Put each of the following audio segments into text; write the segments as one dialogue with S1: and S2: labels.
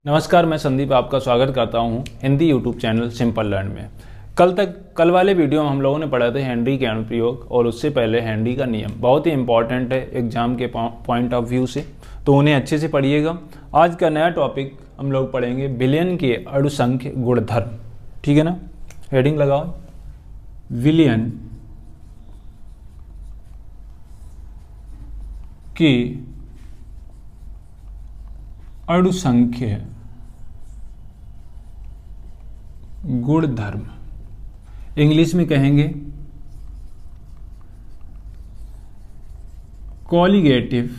S1: नमस्कार, मैं संदीप आपका स्वागत करता हूं Hindi YouTube channel simple learn में। कल वाले वीडियो में हम लोगों ने पढ़ा था हेनरी के अनुप्रयोग और उससे पहले हेनरी का नियम। बहुत ही इंपॉर्टेंट है एग्जाम के पॉइंट ऑफ व्यू से, तो उन्हें अच्छे से पढ़िएगा। आज का नया टॉपिक हम लोग पढ़ेंगे विलियन के अणुसंख्य गुणधर्म। ठीक है ना, हेडिंग लगाओ, विलियन के अणुसंख्य गुणधर्म, इंग्लिश में कहेंगे कॉलिगेटिव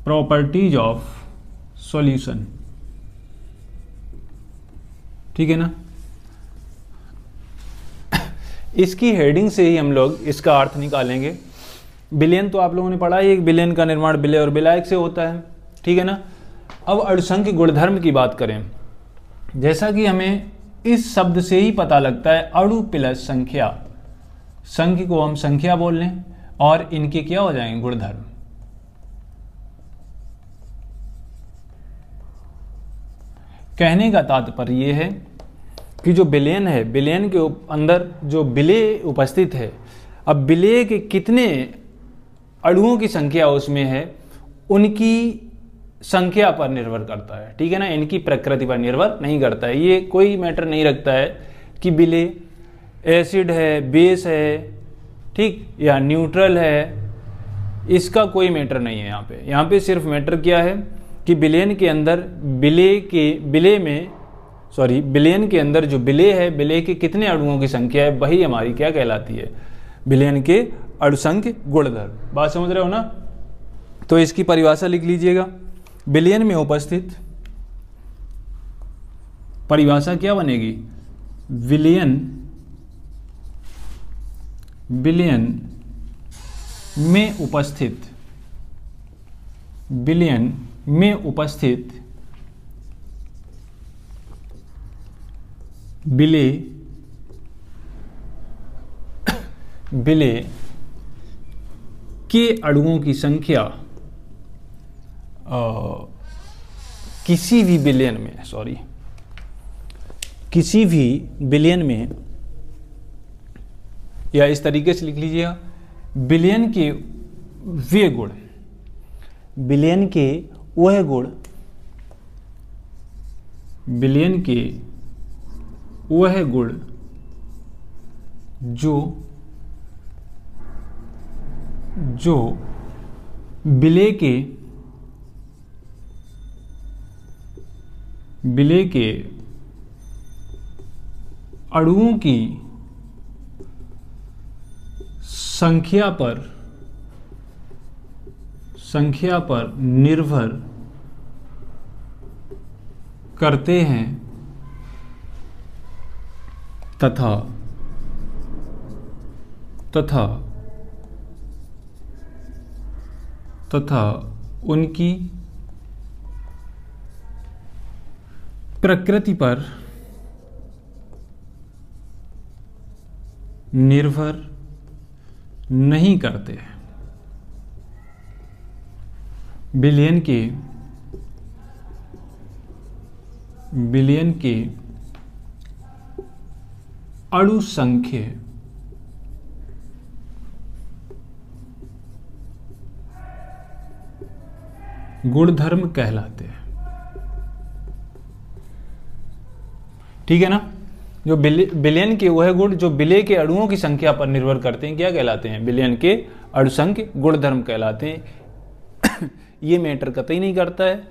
S1: प्रॉपर्टीज ऑफ सॉल्यूशन। ठीक है ना, इसकी हेडिंग से ही हम लोग इसका अर्थ निकालेंगे। विलियन तो आप लोगों ने पढ़ा ही, एक विलियन का निर्माण विलय और विलायक से होता है। ठीक है ना। अब अणुसंख्य गुणधर्म की बात करें, जैसा कि हमें इस शब्द से ही पता लगता है, अणु प्लस संख्या, संख्या को हम संख्या बोल लें और इनके क्या हो जाएंगे, गुणधर्म। कहने का तात्पर्य यह है कि जो विलयन है, विलयन के अंदर जो विलय उपस्थित है, अब विलय के कितने अणुओं की संख्या उसमें है, उनकी संख्या पर निर्भर करता है। ठीक है ना, इनकी प्रकृति पर निर्भर नहीं करता है। ये कोई मैटर नहीं रखता है कि विलय एसिड है, बेस है, ठीक, या न्यूट्रल है, इसका कोई मैटर नहीं है यहाँ पे सिर्फ मैटर क्या है कि विलयन के अंदर विलयन के अंदर जो विलय है, विलय के कितने अणुओं की संख्या है, वही हमारी क्या कहलाती है, विलयन के अणुसंख्य गुणधर्म। बात समझ रहे हो ना। तो इसकी परिभाषा लिख लीजिएगा। विलयन में उपस्थित, परिभाषा क्या बनेगी, विलयन में उपस्थित, विलयन में उपस्थित विलय के अणुओं की संख्या किसी भी विलयन में, या इस तरीके से लिख लीजिएगा, विलयन के वे गुण, विलयन के वह गुण, विलयन के वह गुण जो विलय के अणुओं की संख्या पर निर्भर करते हैं तथा उनकी प्रकृति पर निर्भर नहीं करते। विलयन के अणुसंख्य गुणधर्म कहलाते हैं। ठीक है ना। जो विलयन के वह गुण जो विलय के अणुओं की संख्या पर निर्भर करते हैं, क्या कहलाते हैं, विलयन के अणुसंख्य गुणधर्म कहलाते हैं। ये मैटर कतई नहीं करता है,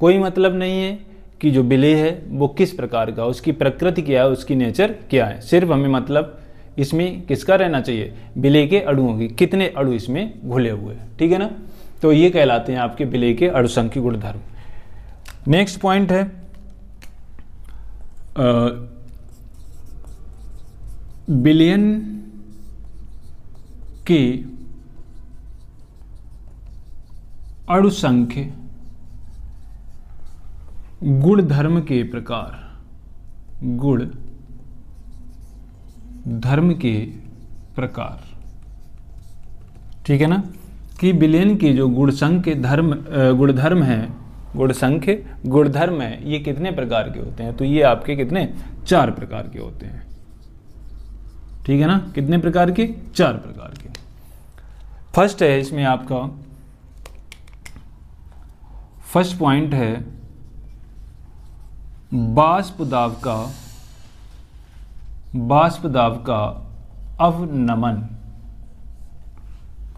S1: कोई मतलब नहीं है कि जो विलय है वो किस प्रकार का, उसकी प्रकृति क्या है, उसकी नेचर क्या है। सिर्फ हमें मतलब इसमें किसका रहना चाहिए, विलय के अणुओं की, कितने अणु इसमें घुले हुए। ठीक है ना। तो ये कहलाते हैं आपके विलय के अणुसंख्य गुणधर्म। नेक्स्ट पॉइंट है विलयन के अणुसंख्य गुणधर्म के प्रकार, गुण धर्म के प्रकार। ठीक है ना। कि विलयन के जो गुणधर्म है ये कितने प्रकार के होते हैं। तो ये आपके कितने 4 प्रकार के होते हैं, ठीक है ना। कितने प्रकार के? 4 प्रकार के। फर्स्ट है इसमें आपका फर्स्ट पॉइंट है बाष्प दाब का अवनमन।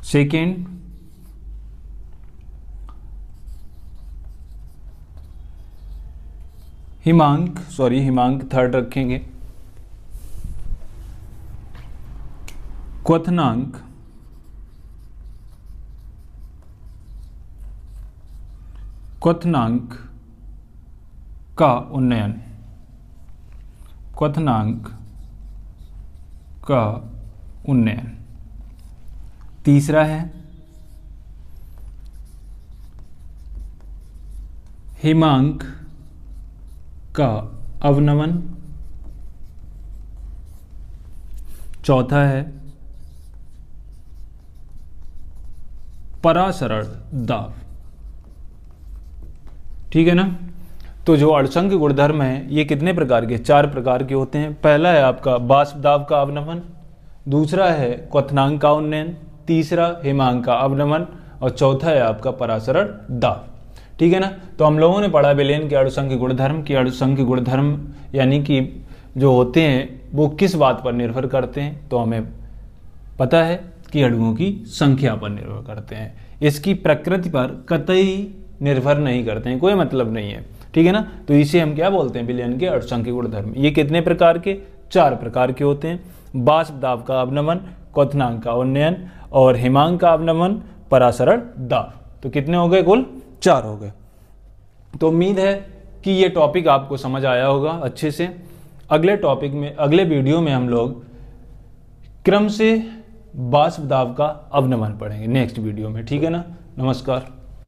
S1: सेकेंड हिमांक थर्ड रखेंगे। क्वथनांक का उन्नयन। तीसरा है हिमांक का अवनमन। चौथा है परासरण दाब, ठीक है ना। तो जो अणुसंघ गुणधर्म है ये कितने प्रकार के? 4 प्रकार के होते हैं। पहला है आपका बाष्प दाब का अवनमन, दूसरा है क्वथनांक का उन्नयन, तीसरा हिमांक का अवनमन और चौथा है आपका परासरण दाब, ठीक है ना। तो हम लोगों ने पढ़ा विलयन के अणुसंघ गुणधर्म की। अणुसंघ गुणधर्म यानी कि जो होते हैं वो किस बात पर निर्भर करते हैं, तो हमें पता है कि अणुओं की संख्या पर निर्भर करते हैं। इसकी प्रकृति पर कतई निर्भर नहीं करते हैं, कोई मतलब नहीं है, ठीक है ना। तो इसे हम क्या बोलते हैं? विलयन के अणुसंघ गुणधर्म। ये कितने प्रकार के? 4 प्रकार के होते हैं। बाष्प दाब का अवनमन, क्वथनांक का उन्नयन और हिमांक का अवनमन, परासरण दाब। तो कितने हो गए? कुल 4 हो गए। तो उम्मीद है कि ये टॉपिक आपको समझ आया होगा अच्छे से। अगले वीडियो में हम लोग क्रम से बाष्प दाब का अवनमन पढ़ेंगे नेक्स्ट वीडियो में, ठीक है ना। नमस्कार।